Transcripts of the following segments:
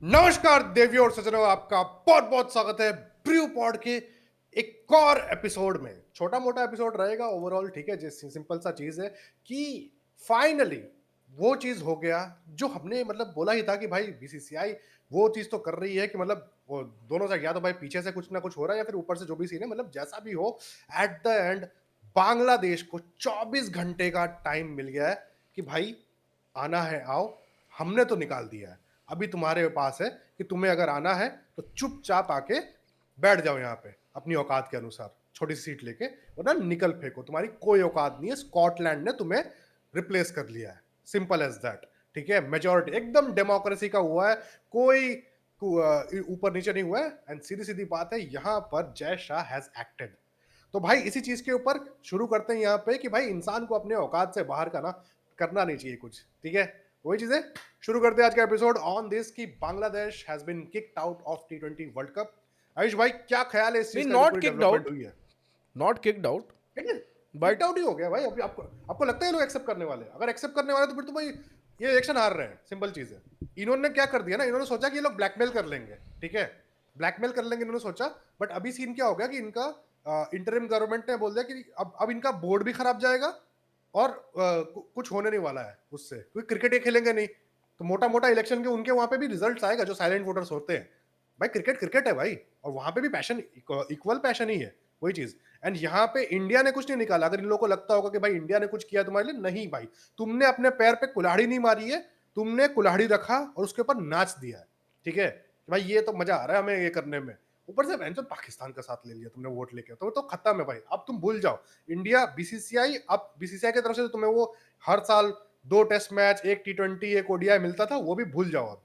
नमस्कार देवियों और सज्जनों, आपका बहुत बहुत स्वागत है ब्रू पॉड के एक और एपिसोड में। छोटा मोटा एपिसोड रहेगा ओवरऑल, ठीक है। जैसे सिंपल सा चीज है कि फाइनली वो चीज हो गया जो हमने मतलब बोला ही था कि भाई बीसीसीआई वो चीज तो कर रही है कि मतलब वो दोनों से या तो भाई पीछे से कुछ ना कुछ हो रहा है या फिर ऊपर से जो भी सीन है, मतलब जैसा भी हो, एट द एंड बांग्लादेश को 24 घंटे का टाइम मिल गया है कि भाई आना है आओ, हमने तो निकाल दिया है। अभी तुम्हारे पास है कि तुम्हें अगर आना है तो चुपचाप आके बैठ जाओ यहाँ पे अपनी औकात के अनुसार, छोटी सी सीट लेके, वरना निकल फेंको, तुम्हारी कोई औकात नहीं है। स्कॉटलैंड ने तुम्हें रिप्लेस कर लिया है, सिंपल एज दैट। ठीक है, मेजोरिटी एकदम डेमोक्रेसी का हुआ है, कोई ऊपर नीचे नहीं हुआ है। एंड सीधी सीधी बात है, यहां पर जय शाह हैज एक्टेड। तो भाई इसी चीज के ऊपर शुरू करते हैं यहाँ पे कि भाई इंसान को अपने औकात से बाहर का ना करना नहीं चाहिए कुछ, ठीक है। वही चीजें शुरू करते हैं आज का एपिसोड ऑन दिस कि Bangladesh has been kicked out of टी20 वर्ल्ड कप। आयुष भाई, क्या ख्याल है इस नहीं, चीज का जो नॉट पूरी किक्ड डेवलपमेंट आउट, हुई है? Not kicked out, kicked but out ही हो गया भाई। अभी आपको आपको लगता है ये लोग एक्सेप्ट करने वाले हैं? अगर एक्सेप्ट करने वाले तो फिर तो भाई ये इलेक्शन हार रहे हैं, सिंपल चीज है। इन्होंने क्या कर दिया ना, इन्होंने सोचा कि ये लोग ब्लैकमेल कर लेंगे, ठीक है, ब्लैकमेल कर लेंगे इन्होंने सोचा। बट अभी सीन क्या हो गया कि इनका इंटरिम गवर्नमेंट ने बोल दिया कि अब इनका बोर्ड भी खराब जाएगा और कुछ होने नहीं वाला है उससे, क्योंकि क्रिकेट ये खेलेंगे नहीं। तो मोटा मोटा इलेक्शन के उनके वहां पे भी रिजल्ट आएगा जो साइलेंट वोटर्स होते हैं। भाई क्रिकेट क्रिकेट है भाई, और वहां पे भी पैशन, इक्वल पैशन ही है, वही चीज। एंड यहाँ पे इंडिया ने कुछ नहीं निकाला। अगर इन लोगों को लगता होगा कि भाई इंडिया ने कुछ किया तुम्हारे लिए, नहीं भाई, तुमने अपने पैर पे कुल्हाड़ी नहीं मारी है, तुमने कुल्हाड़ी रखा और उसके ऊपर नाच दिया है, ठीक है। भाई ये तो मजा आ रहा है हमें ये करने में। ऊपर से बहन पाकिस्तान का साथ ले लिया तुमने वोट लेके, तो खत्म है भाई। अब तुम भूल जाओ इंडिया बीसीसीआई। अब बीसीसीआई की तरफ से तो तुम्हें वो हर साल 2 टेस्ट मैच, एक टी20, एक ओडीआई मिलता था, वो भी भूल जाओ अब।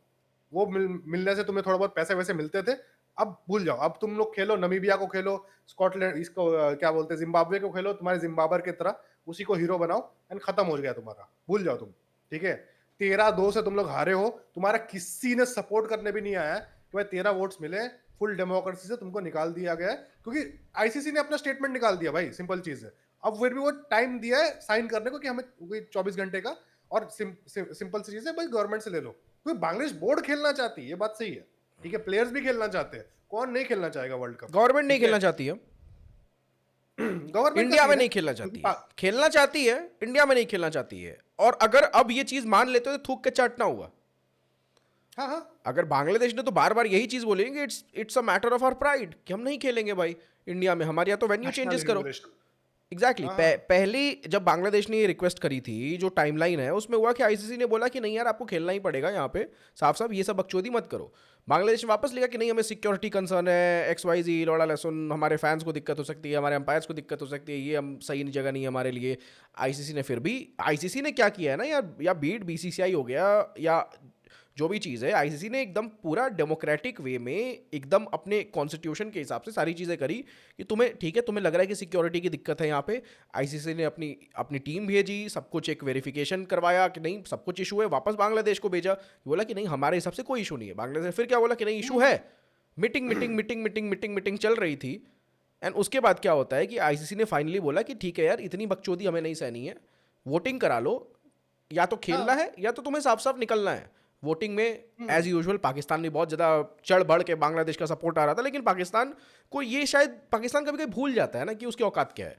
वो मिलने से तुम्हें थोड़ा बहुत पैसे वैसे मिलते थे, अब भूल जाओ। अब तुम लोग खेलो, नमीबिया को खेलो, स्कॉटलैंड इसको क्या बोलते हैं, जिम्बाब्वे को खेलो, तुम्हारे जिम्बाबर की तरह उसी को हीरो बनाओ, एंड खत्म हो गया तुम्हारा, भूल जाओ तुम, ठीक है। 13-2 से तुम लोग हारे हो, तुम्हारा किसी ने सपोर्ट करने भी नहीं आया कि भाई 13 वोट्स मिले, फुल डेमोक्रेसी से तुमको निकाल दिया गया है, क्योंकि आईसीसी ने अपना स्टेटमेंट निकाल दिया भाई, सिंपल चीज है। अब फिर भी वो टाइम दिया है साइन करने को कि हमें 24 घंटे का, और सिंपल सी चीज है भाई, गवर्नमेंट से ले लो, क्योंकि बांग्लादेश बोर्ड खेलना चाहती है, ये बात सही है, ठीक है। प्लेयर्स भी खेलना चाहते हैं, कौन नहीं खेलना चाहेगा वर्ल्ड कप, गवर्नमेंट नहीं ठीक है। खेलना चाहती है। गवर्नमेंट का इंडिया में सीन है नहीं खेलना क्योंकि चाहती है, खेलना चाहती है, इंडिया में नहीं खेलना चाहती है। और अगर अब ये चीज मान लेते तो थूक के चाटना हुआ। हाँ हाँ, अगर बांग्लादेश ने तो बार बार यही चीज बोलेंगे, it's it's a matter of our pride कि हम नहीं खेलेंगे भाई इंडिया में, हमारे यहाँ तो वेन्यू नेशनल चेंजेस करो। इनोग्रेशन। एग्जैक्टली हाँ हाँ, पहली जब बांग्लादेश ने ये रिक्वेस्ट करी थी, जो टाइमलाइन है उसमें हुआ कि आईसीसी ने बोला कि नहीं यार, आपको खेलना ही पड़ेगा यहाँ पे, साफ साफ ये सब बकचोदी मत करो। बांग्लादेश ने वापस लिखा कि नहीं, हमें सिक्योरिटी कंसर्न है, एक्स वाई जी लोड़ा लहसुन, हमारे फैंस को दिक्कत हो सकती है, हमारे अंपायर्स को दिक्कत हो सकती है, ये हम सही जगह नहीं है हमारे लिए। आईसीसी ने फिर भी, आईसीसी ने क्या किया है ना यार, या बीट बीसीसीआई हो गया या जो भी चीज़ है, आईसीसी ने एकदम पूरा डेमोक्रेटिक वे में एकदम अपने कॉन्स्टिट्यूशन के हिसाब से सारी चीज़ें करी कि तुम्हें ठीक है, तुम्हें लग रहा है कि सिक्योरिटी की दिक्कत है यहाँ पे, आईसीसी ने अपनी अपनी टीम भेजी, सब कुछ एक वेरिफिकेशन करवाया कि नहीं सब कुछ इशू है, वापस बांग्लादेश को भेजा, बोला कि नहीं हमारे हिसाब से कोई इशू नहीं है। बांग्लादेश ने फिर क्या बोला कि नहीं इशू है। Meeting meeting meeting meeting meeting meeting चल रही थी। एंड उसके बाद क्या होता है कि आईसीसी ने फाइनली बोला कि ठीक है यार, इतनी बकचोदी हमें नहीं सहनी है, वोटिंग करा लो, या तो खेलना हाँ। है या तो तुम्हें साफ साफ निकलना है। वोटिंग में हम्म। एज यूजुअल पाकिस्तान ने बहुत ज़्यादा चढ़ बढ़ के बांग्लादेश का सपोर्ट आ रहा था, लेकिन पाकिस्तान को ये शायद, पाकिस्तान कभी कभी भूल जाता है ना कि उसकी औकात क्या है,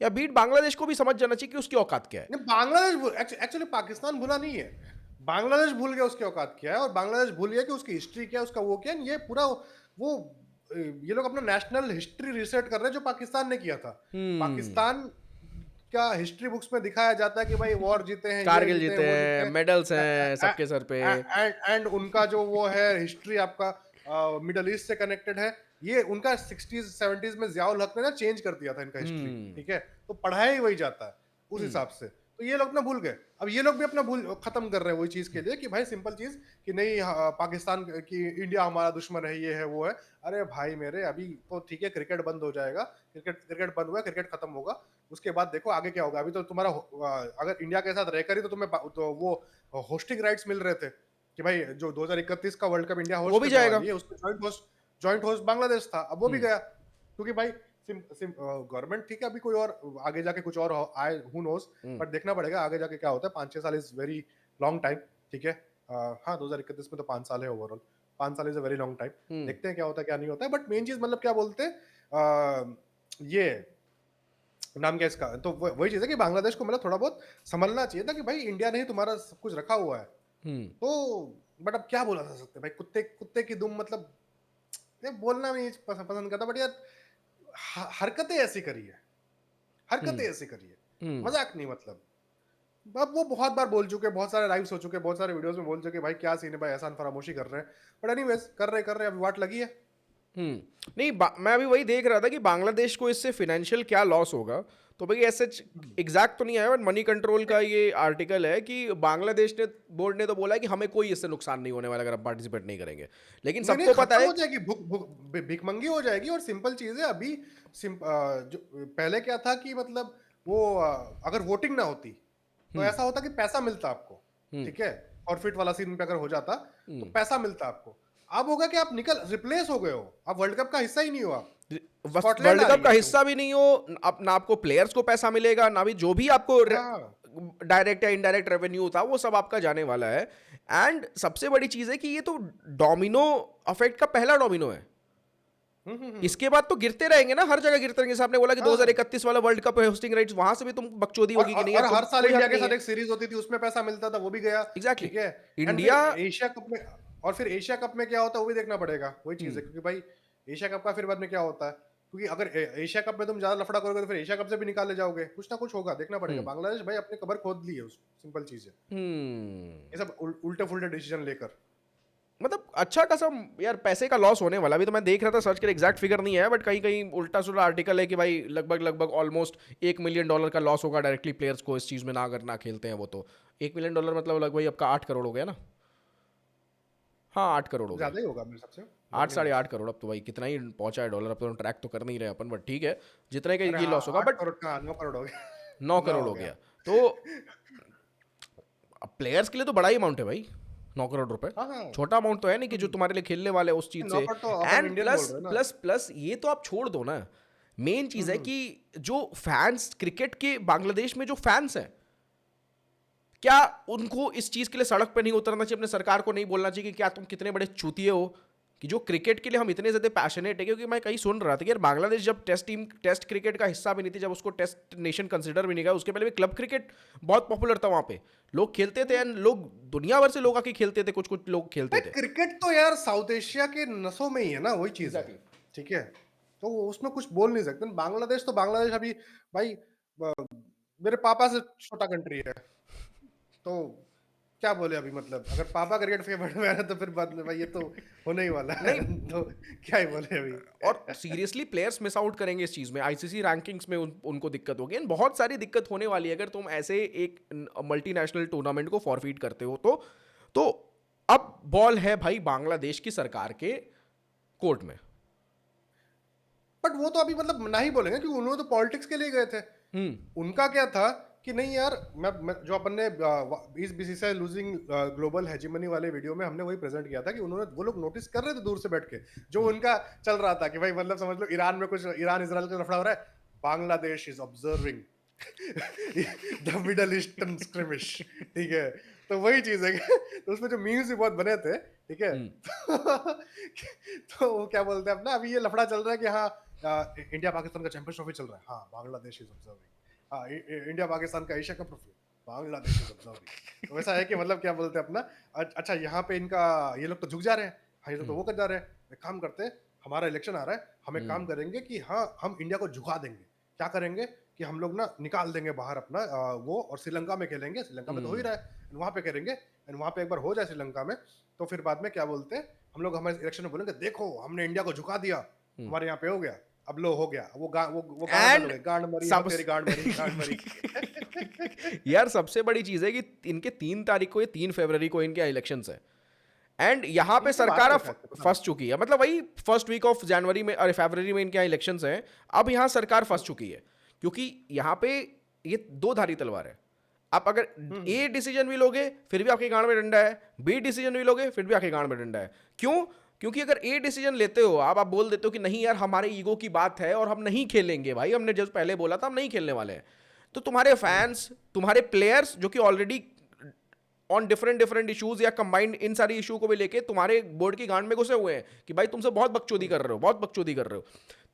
या बीट बांग्लादेश को भी समझ जाना चाहिए कि उसकी औकात क्या है। नहीं, बांग्लादेश एक्चुअली पाकिस्तान भूला नहीं है, बांग्लादेश भूल गया उसकी औकात क्या है, और बांग्लादेश भूल गया कि उसकी हिस्ट्री क्या है, उसका वो क्या है। ये पूरा वो ये लोग अपना नेशनल हिस्ट्री रिसेट कर रहे हैं जो पाकिस्तान ने किया था। पाकिस्तान का हिस्ट्री बुक्स में दिखाया जाता है कि भाई वॉर जीते हैं, ये कारगिल जीते हैं, जीते वो हैं, जीते मेडल्स हैं हैं, सबके सर पे। एंड उनका जो वो है हिस्ट्री आपका मिडल ईस्ट से कनेक्टेड है। ये उनका 60s 70s में जियाउल हक ने ना चेंज कर दिया था इनका हिस्ट्री, ठीक है। तो पढ़ाया ही वही जाता है उस हिसाब से। तो ये लोग ना भूल गए, अब ये लोग भी अपना भूल खत्म कर रहे हैं वही चीज के लिए कि भाई सिंपल चीज कि नहीं, पाकिस्तान की, इंडिया हमारा दुश्मन है, ये है वो है। अरे भाई मेरे, अभी तो ठीक है क्रिकेट बंद हो जाएगा, क्रिकेट क्रिकेट बंद हुआ, क्रिकेट खत्म होगा, उसके बाद देखो आगे क्या होगा। अभी तो तुम्हारा अगर इंडिया के साथ रहकर ही तो तुम्हें तो वो होस्टिंग राइट्स मिल रहे थे कि भाई जो 2031 का वर्ल्ड कप इंडिया वो होस्ट भी करने जाएगा। वाली है, उसमें जॉइंट होस्ट बांग्लादेश था, अब वो भी गया, क्योंकि भाई गवर्नमेंट ठीक है, अभी कोई और आगे जाके कुछ और आए, हु नोस। बट देखना पड़ेगा आगे जाके क्या होता है, 5-6 साल इज वेरी लॉन्ग टाइम, ठीक है। हाँ, 2031 में तो 5 साल है ओवरऑल। 5 साल is a very long time, hmm देखते हैं क्या होता है क्या नहीं होता है, बट मेन चीज मतलब क्या बोलते हैं, ये नाम क्या इसका, तो वही चीज है कि बांग्लादेश को मतलब थोड़ा बहुत समझना चाहिए था कि भाई इंडिया ने ही तुम्हारा सब कुछ रखा हुआ है, हम्म तो बट अब क्या बोला जा सकता है भाई, कुत्ते कुत्ते की दुम मतलब, ये बोलना नहीं पसंद करता, बट यार हरकतें ऐसी करी है, हरकतें हम्म ऐसी करी है, हम्म मजाक नहीं मतलब। अब वो बहुत बार बोल चुके हैं, बहुत सारे लाइव्स हो चुके हैं, बहुत सारे वीडियोस में बोल चुके हैं भाई क्या सीन है भाई, ऐसा फरामोशी कर रहे हैं, बट एनीवेज कर रहे हैं, अभी वाट लगी है। नहीं मैं अभी वही देख रहा था कि बांग्लादेश को इससे फिनेंशियल क्या लॉस होगा। तो भाई ऐसे एग्जैक्ट तो नहीं आया, बट मनी कंट्रोल का ये आर्टिकल है कि बांग्लादेश ने बोर्ड ने तो बोला है कि हमें कोई इससे नुकसान नहीं होने वाला अगर हम पार्टिसिपेट नहीं करेंगे, लेकिन नहीं नहीं, सबको पता खत्म है। हो जाएगी, भूख भूख भिखमंगी हो जाएगी, और सिंपल चीज है अभी। जो पहले क्या था कि मतलब वो अगर वोटिंग ना होती तो हम्म ऐसा होता कि पैसा मिलता आपको, हम्म ठीक है, फॉरफिट वाला सीन पे अगर हो जाता तो हम्म पैसा मिलता आपको। अब होगा कि आप निकल रिप्लेस हो गए हो, आप वर्ल्ड कप का हिस्सा ही नहीं हो आप, स्कॉटलैंड वर्ल्ड आ कप रही का है हिस्सा भी नहीं हो, ना आपको प्लेयर्स को पैसा मिलेगा, ना भी जो भी आपको हाँ। डायरेक्ट या इनडायरेक्ट रेवेन्यू था वो सब आपका जाने वाला है। एंड सबसे बड़ी चीज है कि ये तो डोमिनो अफेक्ट का पहला डोमिनो है। हम्म। इसके बाद तो गिरते रहेंगे ना, हर जगह गिरते रहेंगे। जैसे आपने बोला कि हाँ, 2031 वाला वर्ल्ड कप है, होस्टिंग राइट्स वहां से भी तुम बकचोदी होगी कि नहीं यार और तुम हर साल कोई इंडिया हक के नहीं साथ है। एक सीरीज होती थी, उसमें पैसा मिलता था, वो भी गया, एग्जैक्टली ठीक है। एंड फिर इंडिया। एशिया कप में, और फिर एशिया कप में क्या होता है वो भी देखना पड़ेगा, वही चीज है, क्योंकि भाई एशिया कप का फिर बाद में क्या होता है, क्योंकि अगर एशिया कप में तुम ज्यादा लफड़ा करोगे तो फिर एशिया कप से भी निकाले जाओगे, कुछ ना कुछ होगा, देखना पड़ेगा। हम्म बांग्लादेश भाई अपनी कबर खोद ली है, उस सिंपल चीज है, हम्म ये सब उल्टे फुल्टे डिसीजन लेकर। मतलब अच्छा खासा यार पैसे का लॉस होने वाला। अभी तो मैं देख रहा था, सर्च कर एग्जैक्ट फिगर नहीं है, बट कहीं कहीं उल्टा सुल्टा आर्टिकल है कि भाई लगभग लगभग ऑलमोस्ट $1 मिलियन का लॉस होगा डायरेक्टली प्लेयर्स को इस चीज़ में, ना अगर ना खेलते हैं वो तो। $1 मिलियन मतलब लगभग आपका 8 करोड़ हो गया ना। हाँ 8 करोड़ हो गया। ज्यादा ही होगा मेरे हिसाब से, बट आठ नहीं साढ़े वैसे। आठ करोड़ अब तो भाई कितना ही पहुंचा है डॉलर, अब तो ट्रैक तो कर नहीं रहे अपन, बट ठीक है जितने का अरे ये हाँ, लॉस होगा। 8 बट करोड़ का 9 करोड़ हो गया। 9 करोड़ हो हो गया। गया तो अब प्लेयर्स के लिए तो बड़ा ही अमाउंट है भाई, 9 करोड़ रुपए। हाँ हाँ। छोटा अमाउंट तो है नहीं कि जो हम्म। तुम्हारे लिए खेलने वाले हैं उस चीज से। 9 करोड़ तो अपन एंड इंडियन बोल प्लस रहे हैं ना। प्लस प्लस ये तो आप छोड़ दो ना, मेन चीज है हम्म। कि जो फैंस क्रिकेट के बांग्लादेश में जो फैंस हैं, क्या उनको इस चीज के लिए सड़क पे नहीं उतरना चाहिए? अपने सरकार को नहीं बोलना चाहिए कि क्या तुम कितने बड़े चूतिए हो कि जो क्रिकेट के लिए हम इतने ज्यादा पैशनेट है? क्योंकि मैं कहीं सुन रहा था कि यार बांग्लादेश जब टेस्ट क्रिकेट का हिस्सा भी नहीं थी, जब उसको टेस्ट नेशन कंसिडर भी नहीं किया, उसके पहले भी क्लब क्रिकेट बहुत पॉपुलर था वहां पे, लोग खेलते थे एंड लोग दुनिया भर से लोग आके खेलते थे, कुछ कुछ लोग खेलते भाई थे। क्रिकेट तो यार साउथ एशिया के नसों में ही है ना, वही चीज है, एग्जैक्टली। ठीक है, तो उसमें कुछ बोल नहीं सकते। बांग्लादेश तो बांग्लादेश अभी भाई, मेरे पापा से छोटा कंट्री है, तो क्या बोले अभी, मतलब अगर पापा क्रिकेट फेवरेट में है तो फिर बाद में भाई ये तो होने ही वाला है। नहीं, तो क्या ही बोले अभी। और सीरियसली प्लेयर्स मिस आउट करेंगे इस चीज में, आईसीसी रैंकिंग्स में उनको दिक्कत होगी एंड बहुत सारी दिक्कत होने वाली है अगर तुम ऐसे एक मल्टीनेशनल टूर्नामेंट को फॉरफीट करते हो तो अब बॉल है भाई बांग्लादेश की सरकार के कोर्ट में। बट वो तो अभी मतलब ना ही बोलेंगे, क्योंकि उन्होंने तो पॉलिटिक्स के लिए गए थे। उनका क्या था कि नहीं यार, मैं जो अपन ने इस बीसीसीआई लूजिंग ग्लोबल हेजिमनी वाले वीडियो में हमने वही प्रेजेंट किया था कि उन्होंने, वो लोग नोटिस कर रहे थे दूर से बैठ के, जो उनका चल रहा था कि भाई मतलब समझ लो ईरान में कुछ, ईरान इजराइल का लफड़ा हो रहा है, Bangladesh is observing the middle eastern skirmish, ठीक है। तो वही चीज है तो उसमें जो मीम्स भी बहुत बने थे, ठीक है। तो वो क्या बोलते हैं अपना, अभी ये लफड़ा चल रहा है कि हाँ इंडिया पाकिस्तान का चैंपियंस ट्रॉफी चल रहा है, हाँ बांग्लादेश इज ऑब्जर्विंग, हाँ इंडिया पाकिस्तान का Asia cup trophy, Bangladesh is observing. तो वैसा है कि मतलब क्या बोलते हैं अपना, अच्छा यहाँ पे इनका, ये लोग तो झुक जा रहे हैं, हाँ ये लोग तो वो कर जा रहे हैं, एक काम करते हैं, हमारा इलेक्शन आ रहा है, हम एक काम करेंगे कि हाँ हम इंडिया को झुका देंगे, क्या करेंगे कि हम लोग ना निकाल देंगे बाहर अपना वो, और श्रीलंका में खेलेंगे, श्रीलंका में तो हो ही रहा है, वहां पे करेंगे, एंड वहां पे एक बार हो जाए श्रीलंका में, तो फिर बाद में क्या बोलते हैं हम लोग, हमारे इलेक्शन में बोलेंगे देखो हमने इंडिया को झुका दिया, हमारे यहाँ पे हो गया, अब लो हो गया, वो गाना एंड डालोगे, गांड मरी हो सब तेरी, गांड मरी, गांड मरी। यार सबसे बड़ी चीज है कि इनके 3 तारीख को, ये 3 फरवरी को इनके इलेक्शंस है एंड यहाँ पे इनके 12 सरकार में अब शायद से, पता नहीं। फंस चुकी है। मतलब वही फर्स्ट वीक ऑफ जनवरी में और फरवरी में इनके यहाँ इलेक्शंस हैं। अब यहाँ सरकार फंस चुकी है क्योंकि यहाँ पे ये दो धारी तलवार है। आप अगर ए डिसीजन भी लोगे फिर भी आपके गांड में डंडा है, बी डिसीजन भी लोगे फिर भी आपके गांड में डंडा है। क्यों? क्योंकि अगर ए डिसीजन लेते हो आप बोल देते हो कि नहीं यार हमारे ईगो की बात है और हम नहीं खेलेंगे भाई, हमने जब पहले बोला था हम नहीं खेलने वाले हैं, तो तुम्हारे फैंस, तुम्हारे प्लेयर्स जो कि already on different different issues या कंबाइंड इन सारी इशू को भी लेके तुम्हारे बोर्ड की गांड में घुसे हुए हैं कि भाई तुमसे बहुत बकचोदी कर रहे हो, बहुत बकचोदी कर रहे हो।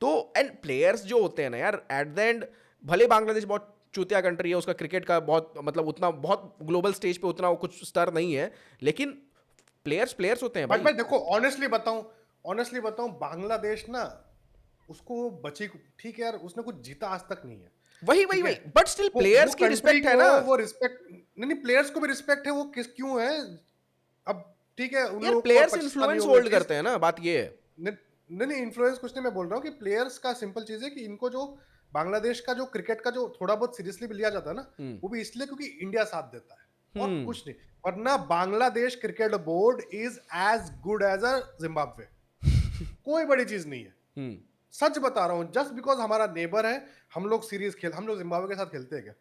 तो एंड प्लेयर्स जो होते हैं ना यार, एट द एंड भले बांग्लादेश बहुत चूतिया कंट्री है, उसका क्रिकेट का बहुत मतलब उतना बहुत ग्लोबल स्टेज पे उतना कुछ स्तर नहीं है, लेकिन प्लेयर्स प्लेयर्स होते हैं बट भाई। मैं देखो ऑनेस्टली बताऊं बांग्लादेश ना उसको बची, ठीक है यार, उसने कुछ जीता आज तक नहीं है, वही वही ठीक है। वही, बट स्टिल वो प्लेयर्स की कंट्री रिस्पेक्ट है को ना वो रिस्पेक्ट नहीं, प्लेयर्स को भी रिस्पेक्ट है, वो किस क्यों है अब, ठीक है, उन यार। लोगों को और प्लेयर्स पाकिस्तानी इन्फ्लुएंस हो वो होल्ड चीज। करते हैं ना, बात ये है। नहीं नहीं, इन्फ्लुएंस कुछ नहीं, मैं बोल रहा हूँ कि प्लेयर्स का सिंपल चीज है कि इनको जो बांग्लादेश का जो क्रिकेट का जो थोड़ा बहुत सीरियसली भी लिया जाता है ना, वो भी इसलिए क्योंकि इंडिया साथ देता है और हम्म कुछ नहीं। वरना Bangladesh cricket board is as good as a Zimbabwe, कोई बड़ी चीज नहीं है, हम्म सच बता रहा हूँ। जस्ट बिकॉज हमारा नेबर है, हम लोग सीरीज खेल, हम लोग जिम्बाब्वे के साथ खेलते हैं क्या?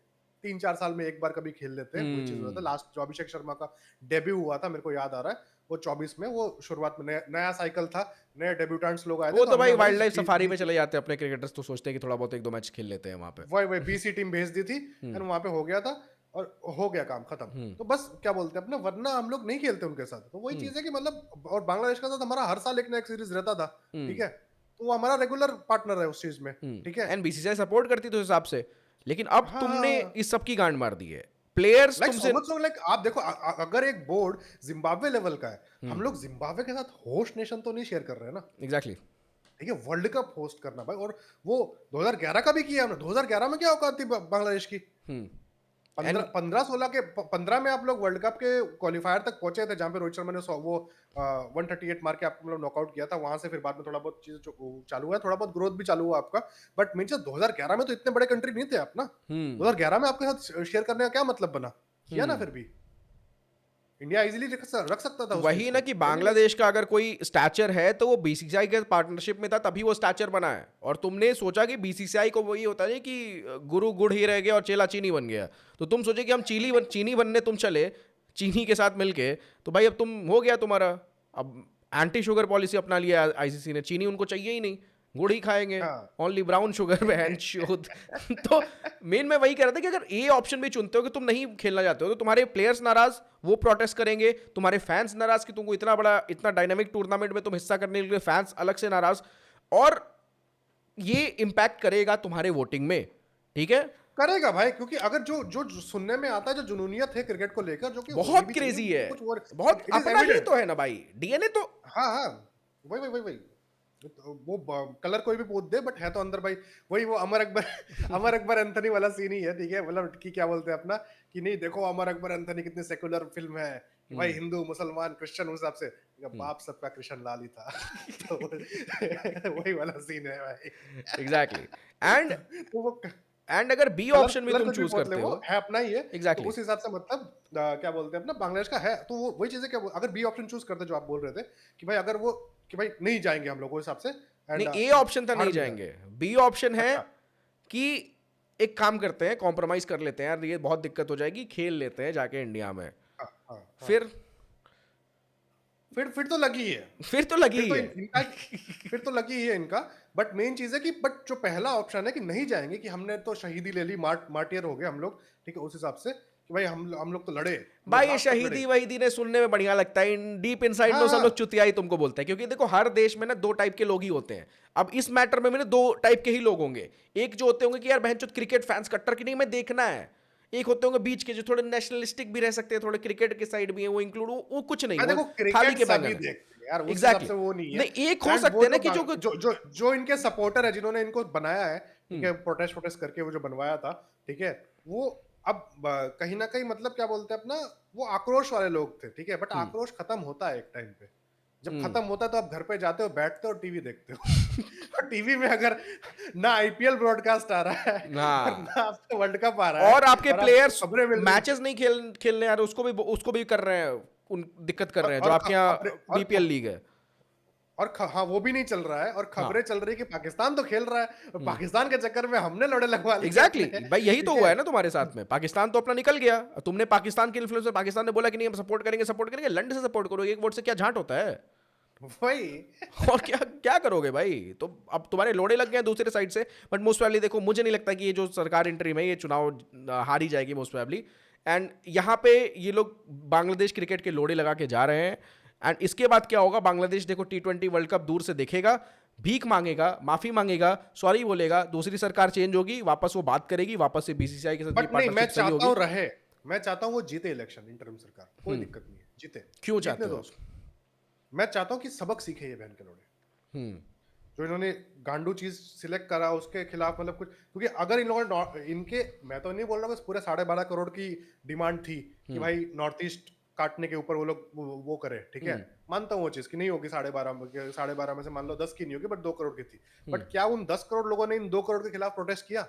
3-4 साल में एक बार कभी खेल लेते हैं, वही चीज हो जाता है। लास्ट जो अभिषेक शर्मा का डेब्यू हुआ था, मेरे को याद आ रहा है, वो 24 में, वो शुरुआत में नया साइकिल था, नए डेब्यूटेंट्स लोग आए थे, वो तो तो हमने भाई हमारी वाइल्ड लाइफ सफारी में चले जाते हैं अपने क्रिकेटर्स, तो सोचते हैं कि थोड़ा बहुत एक दो मैच खेल लेते हैं वहां पे। वही वही बीसी टीम भेज दी थी एंड वहां पे हो गया था और हो गया काम खत्म। हम्म तो बस क्या बोलते हैं अपने, वरना हम लोग नहीं खेलते उनके साथ। तो वही हम्म चीज है कि मतलब, और बांग्लादेश के साथ हमारा हर साल एक ना एक सीरीज रहता था, ठीक हम्म है, तो वो हमारा रेगुलर पार्टनर है उस चीज में, ठीक है। एंड बीसीसीआई सपोर्ट करती थी उस हिसाब से, लेकिन अब हाँ हाँ तुमने हाँ, इस सब की गांड मार दी है। प्लेयर्स लाइक तुमसे सो मच सो, लाइक आप देखो अगर एक बोर्ड जिम्बाब्वे लेवल का है, हम हम्म लोग जिम्बाब्वे के साथ होस्ट नेशन तो नहीं शेयर कर रहे हैं ना, एग्जैक्टली ठीक है, वर्ल्ड कप होस्ट करना भाई। और वो 2011 का भी किया हमने। 2011 में क्या औकात थी बांग्लादेश की? हम्म 15 एंड 15 16 के 15 में आप लोग वर्ल्ड कप के क्वालिफायर तक पहुंचे थे, जहां पे रोहित शर्मा ने वो 138 मार के आपको मतलब नॉकआउट किया था। वहां से फिर बाद में थोड़ा बहुत चीज चालू हुआ, थोड़ा बहुत ग्रोथ भी चालू हुआ आपका। बट मीन 2011 में तो इतने बड़े कंट्री नहीं थे आप ना। हम्म 2011 में आपके साथ शेयर करने का क्या मतलब बना? किया ना, हम्म फिर भी इंडिया इजीली रख सकता था उस चीज वही ना को, कि लेकिन नहीं। बांग्लादेश का अगर कोई स्टैचर है तो वो बीसीसीआई के पार्टनरशिप में था, तभी वो स्टैचर बना है। और तुमने सोचा कि बीसीसीआई को वही होता है कि गुरु गुड़ ही रह गया और चेला चीनी बन गया, तो तुम सोचे कि हम चीनी बनने तुम चले चीनी के साथ मिलके, तो भाई अब तुम हो गया तुम्हारा। अब एंटी शुगर पॉलिसी अपना लिया आईसीसी ने, चीनी उनको चाहिए ही नहीं, गुड़ ही खाएंगे, हाँ ओनली ब्राउन शुगर बहन शोध। तो मेन मैं वही कह रहा था कि अगर ए ऑप्शन भी चुनते हो कि तुम नहीं खेलना चाहते हो, तो तुम्हारे प्लेयर्स नाराज, वो प्रोटेस्ट करेंगे, तुम्हारे फैंस नाराज कि तुमको इतना बड़ा इतना डायनामिक टूर्नामेंट में तुम हिस्सा करने के लिए फैंस अलग से नाराज, और ये इम्पैक्ट करेगा तुम्हारे वोटिंग में, ठीक है। करेगा भाई, क्योंकि अगर जो सुनने में आता है, जो जुनूनियत है क्रिकेट को लेकर, जो कि होनी बहुत भी क्रेजी चाहिए, है, कुछ और बहुत इट इज अपना ही एविडेंट। तो है ना भाई, डीएनए तो। हाँ हाँ, वही वही वही वही, तो वो कलर कोई भी पूछ दे, बट है तो अंदर भाई। वही वो अमर अकबर अमर अकबर एंथनी वाला सीन ही है, ठीक है, मतलब कि क्या बोलते हैं अपना, कि नहीं देखो अमर अकबर एंथनी कितनी सेकुलर फिल्म है, कि भाई हिंदू मुसलमान क्रिश्चियन उस हिसाब से, बाप सबका कृष्ण लाल ही था। तो वही वाला सीन है भाई। एग्जैक्टली एंड तो वो एंड अगर बी कलर ऑप्शन भी कलर तुम कुछ भी चूज बोल ले, करते वो हो, है अपना ही है। तो एग्जैक्टली उस हिसाब से मतलब क्या बोलते हैं अपना बांग्लादेश का है, तो वो वही चीजें क्या अगर बी ऑप्शन चूज करते जो आप बोल रहे थे, कि भाई अगर वो, कि भाई नहीं जाएंगे हम लोग उस हिसाब से, एंड नहीं, ए ऑप्शन था भाड़ नहीं में जाए। जाएंगे, बी ऑप्शन है अच्छा, कि एक काम करते हैं, कॉम्प्रोमाइज कर लेते हैं यार, ये बहुत दिक्कत हो जाएगी, खेल लेते हैं जाके इंडिया में। हाँ हाँ हाँ, फिर फिर तो लगी है, फिर तो लगी फिर ही तो है। इनका, फिर तो लगी ही है इनका। बट मेन चीज है कि बट जो पहला ऑप्शन है कि नहीं जाएंगे, कि हमने तो शहीदी ले ली, मार्टियर हो गए हम लोग, ठीक है, उस हिसाब से कि भाई हम लोग तो लड़े, हम लोग भाई ये लास्ट तक लड़े। शहीदी वहीदी ने सुनने में बढ़िया लगता है, डीप इनसाइड हाँ तो सब हाँ लोग चुतिया ही तुमको बोलते हैं, क्योंकि देखो हर देश में ना दो टाइप के लोग ही होते हैं। अब इस मैटर में ना दो टाइप के ही लोग होंगे। एक जो होते होंगे कि यार बहनचोद क्रिकेट फैंस कट्टर की नहीं, मैं देखना है। एक होते होंगे बीच के जो थोड़े नेशनलिस्टिक भी रह सकते हैं, थोड़े क्रिकेट के साइड भी है, वो इंक्लूड, वो कुछ नहीं, मैं वो देखो थाली क्रिकेट के सभी बैंगन है। देखते हैं यार, उस हिसाब एग्जैक्टली से वो नहीं है। नहीं, एक हो एंड सकते वो हैं ना जो कि जो इनके सपोर्टर है, जिन्होंने इनको बनाया है, ठीक है, प्रोटेस्ट प्रोटेस्ट करके वो जो बनवाया था, ठीक है, वो अब कहीं ना कहीं मतलब क्या बोलते हैं अपना, वो आक्रोश वाले लोग थे, ठीक है, बट आक्रोश खत्म होता है एक टाइम पे। जब खत्म होता है तो आप घर पे जाते हो, बैठते हो, टीवी देखते हो। और टीवी में अगर ना आईपीएल ब्रॉडकास्ट आ रहा है और हाँ, ना आपका वर्ल्ड कप आ रहा और है आपके और आपको प्लेयर्स खबरें मिल रही मैचेस नहीं खेलने आ रहे, उसको भी कर रहे हैं, उन दिक्कत कर रहे हैं, जो और आपके खबरें यहाँ बीपीएल लीग है। हाँ, वो भी नहीं चल रहा है, और हाँ खबरें चल रही है कि पाकिस्तान तो खेल रहा है, और पाकिस्तान के चक्कर में हमने लोड़े लगवा लिए एग्जैक्टली अपने, भाई यही तो ठीक हुआ है। है ना तुम्हारे साथ में। पाकिस्तान तो अपना निकल गया, तुमने पाकिस्तान के इन्फ्लुएंस में, पाकिस्तान ने बोला कि नहीं हम सपोर्ट करेंगे, लंड से सपोर्ट करो, एक वोट से क्या झांट होता है। वही और क्या क्या करोगे भाई, तो अब तुम्हारे लोड़े लग गए हैं दूसरे साइड से। बट मोस्ट प्रोबेबली देखो, मुझे नहीं लगता कि ये जो सरकार इंटरिम है, ये चुनाव हारी जाएगी मोस्ट प्रोबेबली। एंड यहाँ पे ये लोग बांग्लादेश क्रिकेट के लोड़े लगा के जा रहे हैं। एंड इसके बाद क्या होगा, बांग्लादेश देखो T20 वर्ल्ड कप दूर से देखेगा, भीख मांगेगा, माफी मांगेगा, सॉरी बोलेगा, दूसरी सरकार चेंज होगी, वापस वो बात करेगी, वापस से बीसीसीआई के साथ ये बट नहीं, मैं पार्टनरशिप सही चाहता होगी। हूँ रहे, मैं चाहता हूँ वो जीते इलेक्शन, इंटरिम सरकार, कोई दिक्कत नहीं है, जीते। क्यों जीतने चाहते हो दो आप? उसको। मैं चाहता हूँ कि सबक सीखे ये बहन के लोड़े। हम्म जो इन्होंने गांडू चीज सिलेक्ट करा उसके खिलाफ मतलब कुछ, क्योंकि अगर इन लोगों ने इनके, मैं तो नहीं बोल रहा हूँ पूरे 12.5 करोड़ की डिमांड थी कि भाई नॉर्थ ईस्ट काटने के ऊपर वो लोग वो करे, ठीक है, मानता हूँ वो चीज कि नहीं होगी 12.5 में से मान लो 10 की नहीं होगी, बट 2 करोड़ की थी। बट क्या उन 10 करोड़ लोगों ने इन 2 करोड़ के खिलाफ प्रोटेस्ट किया?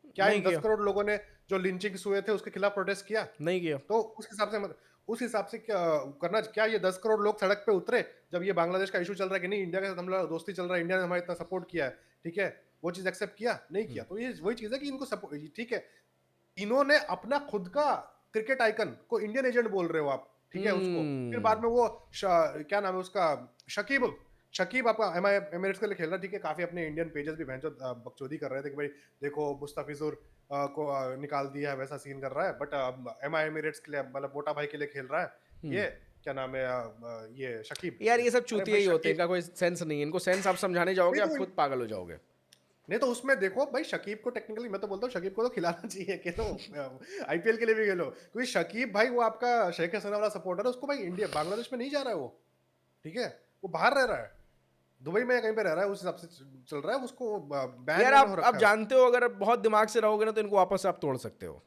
क्या इन नहीं 10 किया, करोड़ लोगों ने जो लिंचिंग्स हुए थे उसके खिलाफ प्रोटेस्ट किया? नहीं किया। तो उस हिसाब से क्या करना, क्या ये 10 करोड़ लोग सड़क पे उतरे जब ये बांग्लादेश का इशू चल रहा है कि नहीं इंडिया के साथ हमारा दोस्ती चल रहा है, इंडिया ने हमारा इतना सपोर्ट किया है, ठीक है, वो चीज एक्सेप्ट किया? नहीं किया। तो ये वही चीज है कि इनको सपोर्ट, ठीक है, इन्होंने अपना खुद का क्रिकेट आइकन को इंडियन एजेंट बोल रहे हो आप, ठीक है, उसको फिर बाद में वो क्या नाम है उसका, शकीब शकीब आपका एमिरेट्स के लिए खेल रहा है, ठीक है, काफी अपने इंडियन पेजेस भी भैंचो बकचोदी कर रहे थे कि भाई देखो मुस्तफिजुर को निकाल दिया है, वैसा सीन कर रहा है, बट एमिरेट्स के लिए मतलब मोटा भाई के लिए खेल रहा है ये, क्या नाम है ये शकीब। यार ये सब अरे चूतिया भाई ही होते हैं, शकीब, इनका कोई सेंस नहीं है, इनको सेंस आप समझाने जाओगे नहीं आप तो खुद पागल हो जाओगे। नहीं तो उसमें देखो भाई शकीब को टेक्निकली मैं तो बोलता हूँ शकीब को तो खिलाना चाहिए, खेलो आईपीएल के लिए भी खेलो, क्योंकि शकीब भाई वो आपका शेख हसीना वाला सपोर्टर है, उसको भाई इंडिया बांग्लादेश में नहीं जा रहा है वो, ठीक है, वो बाहर रह रहा है, दुबई में या कहीं पे रह रहा है, उस हिसाब से चल रहा है, उसको बैन यार वैन हो आप रखा है उसको। जानते हो, अगर आप बहुत दिमाग से रहोगे ना तो इनको वापस से आप तोड़ सकते हो,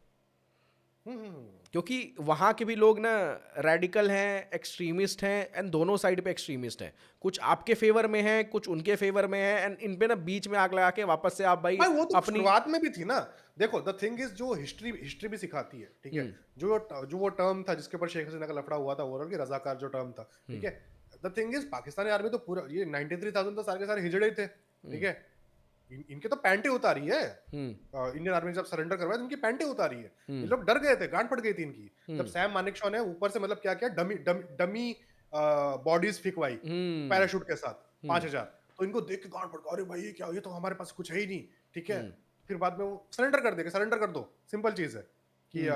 हम्म। क्योंकि वहाँ के भी लोग ना रेडिकल हैं, एक्सट्रीमिस्ट हैं, एंड दोनों साइड पे एक्सट्रीमिस्ट हैं, कुछ आपके फेवर में हैं, कुछ उनके फेवर में हैं, एंड इन पे ना बीच में आग लगा के वापस से आप भाई भाई वो तो अपनी। शुरुआत में भी थी ना। देखो द थिंग इज, जो हिस्ट्री भी सिखाती है, ठीक है, जो वो टर्म था जिसके ऊपर शेख हसीना का लफड़ा हुआ था ओवरऑल की, रजाकार जो टर्म था, ठीक है, the thing is Pakistani army तो पूरा ये 93,000 तो सारे के सारे हिजड़े ही थे, ठीक है, इनके तो पैंटे उतारी है, इंडियन आर्मी ने जब सरेंडर करवाया तो इनकी पैंटे उतारी है, ये लोग डर गए थे, गांड फट गई थी इनकी जब सैम मानेकशॉ ने ऊपर से मतलब क्या किया, डमी डमी बॉडीज फेंकवाई पैराशूट के साथ 5,000, तो इनको देख के गांड फट गया, अरे भाई ये क्या, ये तो हमारे पास कुछ है ही नहीं, ठीक है, फिर बाद में वो सरेंडर कर देगा, सरेंडर कर दो, सिंपल चीज है कि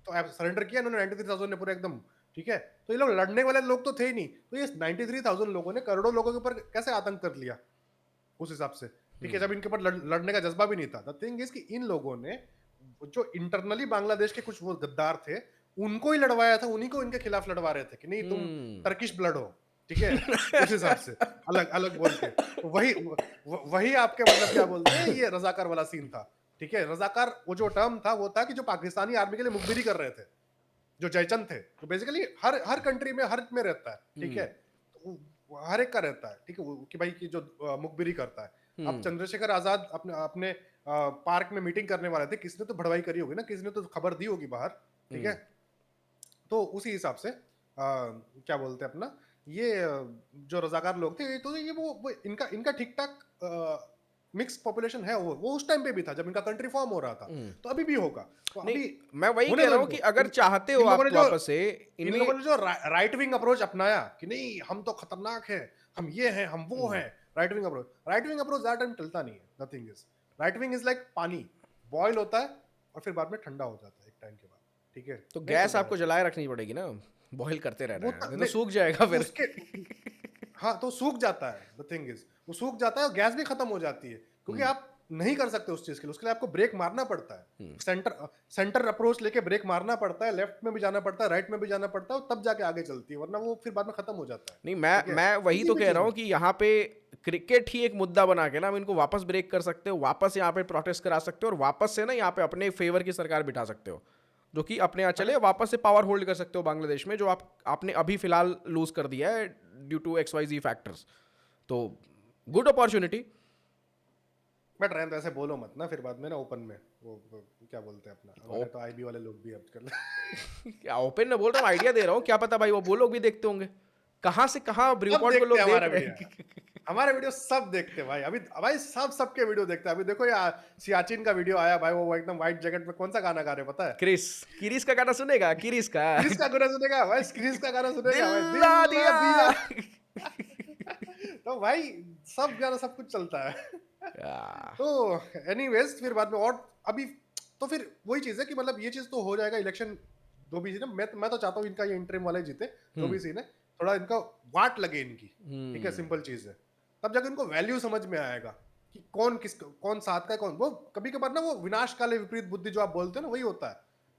तो सरेंडर किया इन्होंने 93,000 ने पूरा एकदम, ठीक है, तो ये लोग लड़ने वाले लोग तो थे ही नहीं, तो ये 93,000 लोगों ने करोड़ों लोगों के ऊपर कैसे आतंक कर लिया उस हिसाब से, ठीक है, जब इनके ऊपर लड़ने का जज्बा भी नहीं था। द थिंग इज कि इन लोगों ने जो इंटरनली बांग्लादेश के कुछ वो गद्दार थे उनको ही लड़वाया था, उन्हीं को इनके खिलाफ लड़वा रहे थे कि नहीं तुम टर्किश ब्लड हो, ठीक है, उस हिसाब से अलग अलग बोल के, तो वही आपके मतलब क्या बोलते हैं, ये रजाकार वाला सीन था, ठीक है, रजाकार वो जो टर्म था वो था कि जो पाकिस्तानी आर्मी के लिए मुखबिरी कर रहे थे, जो जयचंद थे, जो बेसिकली हर कंट्री में हर में रहता है, ठीक है, तो हर एक का रहता है, ठीक है, कि भाई की जो मुखबिरी करता है। अब चंद्रशेखर आजाद अपने अपने पार्क में मीटिंग करने वाले थे, किसने तो भड़वाई करी होगी ना, किसने तो खबर दी होगी बाहर, ठीक है, तो उसी हिसाब से क्या बोलते हैं अपना ये जो रजाकार लोग थे, तो ये वो इनका ठीक ठाक मिक्स पॉपुलेशन है, वो उस टाइम पे भी था जब इनका कंट्री फॉर्म हो रहा था, तो अभी भी होगा, तो नहीं, अभी मैं वही होने कह दो रहा हूँ इनको। कि अगर चाहते हो इन लोगों आप ने तो जो वापस से इन इनमें। लोगों ने जो राइट विंग अप्रोच अपनाया कि नहीं हम तो खतरनाक है, हम ये हैं, हम वो हैं, right wing approach that time चलता नहीं है। Nothing is, right wing is like पानी, बॉयल होता है और फिर बाद में ठंडा हो जाता है एक टाइम के बाद, ठीक है, तो नहीं गैस चलता आपको वैसे। जलाए रखनी पड़ेगी ना, बॉईल करते रहना वो है, नहीं तो नहीं, सूख जाएगा तो फिर। उसके हाँ तो सूख जाता है, द थिंग इज वो सूख जाता है और गैस भी खत्म हो जाती है, क्योंकि आप नहीं कर सकते उस चीज के लिए, उसके लिए आपको ब्रेक मारना पड़ता है, सेंटर अप्रोच लेके ब्रेक मारना पड़ता है, लेफ्ट में भी जाना पड़ता है, राइट में भी जाना पड़ता है, तब जाके आगे चलती है, वरना वो फिर बाद में खत्म हो जाता है, नहीं, ठीक है, मैं वही किसी तो भी कह चीज रहा हूँ में। कि यहाँ पे क्रिकेट ही एक मुद्दा बना के ना हम इनको वापस ब्रेक कर सकते हो, वापस यहाँ पे प्रोटेस्ट करा सकते हो, और वापस से ना यहाँ पे अपने फेवर की सरकार बिठा सकते हो, जो कि अपने यहाँ चले, अरे वापस से पावर होल्ड कर सकते हो बांग्लादेश में, जो आपने अभी फिलहाल लूज कर दिया है ड्यू टू XYZ फैक्टर्स। तो गुड अपॉर्चुनिटी। बट रहने दो, ऐसे बोलो मत ना फिर बाद में ना ओपन में वो क्या बोलते हैं अपना, हमारे तो आईबी वाले लोग भी अब कर क्या ओपन में बोल रहा हूँ, आइडिया दे रहा हूँ, क्या पता भाई वो लोग भी देखते होंगे, कहाँ से कहाँ सब ब्रूपॉट को देखते लोग हैं देख हमारा रहे वीडियो, हैं। हमारे वीडियो सब देखते हैं भाई, अभी भाई सब सबके वीडियो देखते हैं, अभी देखो यार सियाचिन का वीडियो आया भाई, वो एकदम व्हाइट जैकेट में कौन सा गाना गा रहे हैं पता है? किरिस का गाना सुनेगा, किरिस का। क्रिस का गाना सुनेगा भाई, क्रिस का गाना सुनेगा भाई, दिल ला दिल ला दिया। दिया। तो भाई सब गाना सब कुछ चलता है। तो एनीवेज फिर बाद में और अभी तो फिर वही चीज है कि मतलब ये चीज तो हो जाएगा इलेक्शन जो भी सीन है, मैं तो चाहता हूँ इनका ये इंटरिम वाला ही जीते, जो भी सीन है, थोड़ा इनका वाट लगे इनकी, ठीक है, सिंपल चीज है, तब जाके इनको वैल्यू समझ में आएगा कि कौन साथ का है, कौन वो। कभी कभार ना वो विनाश काले विपरीत बुद्धि जो आप बोलते हैं ना, वही होता है,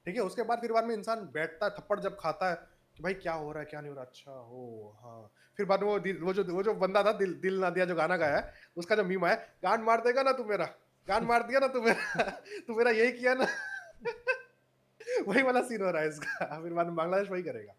ठीक है। उसके बाद फिर बाद में इंसान बैठता है, थप्पड़ जब खाता है कि भाई क्या हो रहा है, क्या नहीं हो रहा, अच्छा हो, हाँ। फिर बाद में वो जो बंदा था, दिल ना दिया, जो गाना गाया है, उसका जो मीम आया, गांड मार देगा ना तू मेरा, गांड मार दिया ना तू मेरा तू मेरा यही किया ना वही वाला सीन हो रहा है इसका। फिर बाद में बांग्लादेश वही करेगा।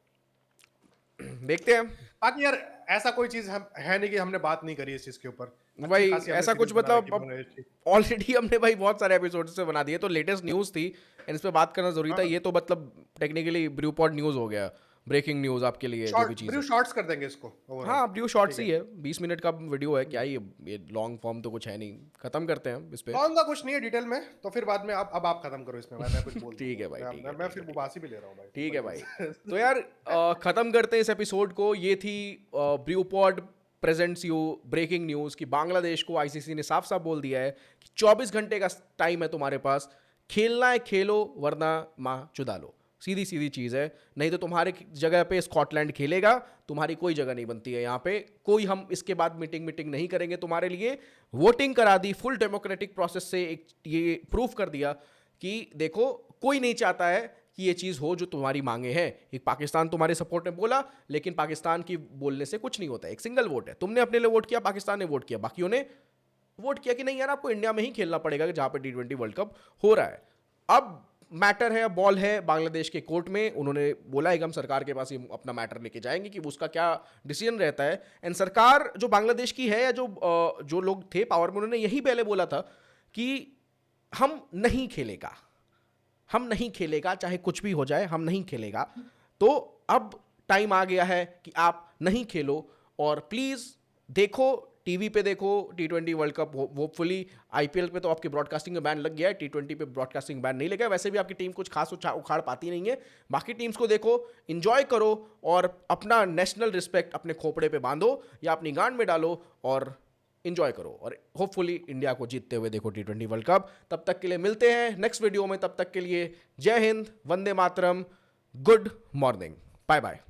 देखते हैं बाकी यार ऐसा कोई चीज हम है नहीं कि हमने बात नहीं करी इस चीज के ऊपर। अच्छी भाई, खासी हमने ऐसा सीरीज कुछ बना रखी मतलब बांग्लादेश की। ऑलरेडी हमने भाई बहुत सारे एपिसोड से बना दिए, तो लेटेस्ट न्यूज़ थी एंड इस पे बात करना जरूरी था। हाँ, ये तो मतलब टेक्निकली ब्रूपॉड न्यूज़ हो गया, ब्रेकिंग न्यूज़ आपके लिए जो भी चीज़ ब्रीफ है। शॉर्ट्स कर देंगे इसको ओवरऑल। हाँ, ब्रू शॉर्ट्स ठीक ही है, है, 20 मिनट का वीडियो है, क्या ही ये लॉन्ग फॉर्म तो कुछ है नहीं, खत्म करते हैं इस पे। लॉन्ग का कुछ नहीं है डिटेल में, तो फिर बाद में अब आप खत्म करो इसमें, मैं कुछ बोल ठीक है दूंगा, भाई, ठीक है, मैं ठीक फिर है, मुबासी भी ले रहा हूँ भाई, ठीक है सिंपल भाई। चीज तो यार खत्म करते हैं इस एपिसोड को। ये थी ब्रूपॉड प्रेजेंट्स यू ब्रेकिंग न्यूज़ कि बांग्लादेश को आईसीसी ने साफ साफ बोल दिया है कि 24 घंटे का टाइम है तुम्हारे पास, खेलना है खेलो वरना माँ चुदा लो। सीधी सीधी चीज़ है, नहीं तो तुम्हारे जगह पे स्कॉटलैंड खेलेगा, तुम्हारी कोई जगह नहीं बनती है यहाँ पे। कोई हम इसके बाद मीटिंग नहीं करेंगे तुम्हारे लिए। वोटिंग करा दी फुल डेमोक्रेटिक प्रोसेस से, एक ये प्रूफ कर दिया कि देखो कोई नहीं चाहता है कि ये चीज़ हो जो तुम्हारी मांगे हैं। एक पाकिस्तान तुम्हारे सपोर्ट में बोला, लेकिन पाकिस्तान की बोलने से कुछ नहीं होता। एक सिंगल वोट है, तुमने अपने लिए वोट किया, पाकिस्तान ने वोट किया, बाकियों ने वोट किया कि नहीं यार आपको इंडिया में ही खेलना पड़ेगा जहाँ पे T20 वर्ल्ड कप हो रहा है। अब मैटर है, बॉल है बांग्लादेश के कोर्ट में। उन्होंने बोला है कि हम सरकार के पास ही अपना मैटर लेके जाएंगे कि उसका क्या डिसीजन रहता है। एंड सरकार जो बांग्लादेश की है या जो लोग थे पावर में, उन्होंने यही पहले बोला था कि हम नहीं खेलेगा, हम नहीं खेलेगा, चाहे कुछ भी हो जाए हम नहीं खेलेगा। तो अब टाइम आ गया है कि आप नहीं खेलो, और प्लीज़ देखो, टीवी पे देखो T20 world cup. Hopefully IPL पे तो आपकी ब्रॉडकास्टिंग में बैन लग गया है, T20 पे ब्रॉडकास्टिंग बैन नहीं लगा। वैसे भी आपकी टीम कुछ खास उखाड़ पाती नहीं है। बाकी टीम्स को देखो, इंजॉय करो, और अपना नेशनल रिस्पेक्ट अपने खोपड़े पे बांधो या अपनी गांड में डालो और इंजॉय करो, और होपफुली इंडिया को जीतते हुए देखो T20 वर्ल्ड कप। तब तक के लिए मिलते हैं नेक्स्ट वीडियो में। तब तक के लिए जय Hind, Vande Mataram, good morning, bye bye.